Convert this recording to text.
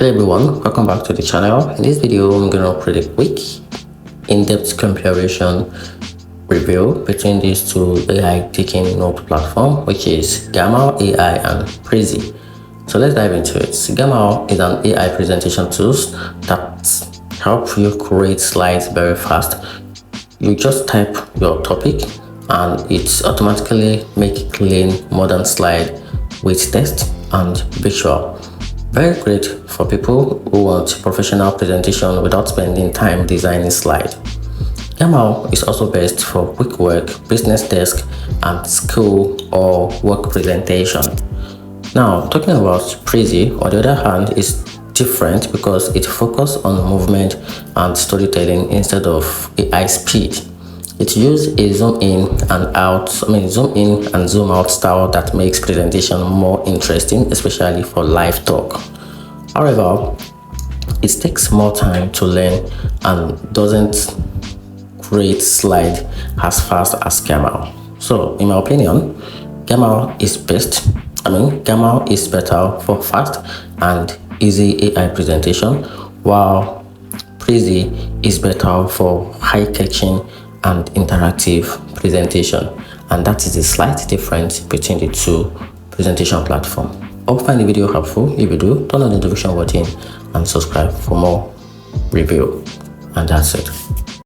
Hello everyone, welcome back to the channel. In this video, I'm going to create a quick in-depth comparison review between these two AI taking note platform, which is Gamma AI and Prezi. So let's dive into it. Gamma is an AI presentation tool that helps you create slides very fast. You just type your topic and it automatically makes a clean modern slide with text and visual. Very great for people who want professional presentation without spending time designing slides. Gamma is also best for quick work, business desk, and school or work presentation. Now, talking about Prezi, on the other hand, is different because it focuses on movement and storytelling instead of AI speed. It uses a zoom in and zoom out style that makes presentation more interesting, especially for live talk. However, it takes more time to learn and doesn't create slide as fast as Gamma. So, in my opinion, Gamma is Gamma is better for fast and easy AI presentation, while Prezi is better for high-catching and interactive presentation, and that is a slight difference between the two presentation platforms. I hope you find the video helpful. If you do, turn on the notification button and subscribe for more review, and that's it.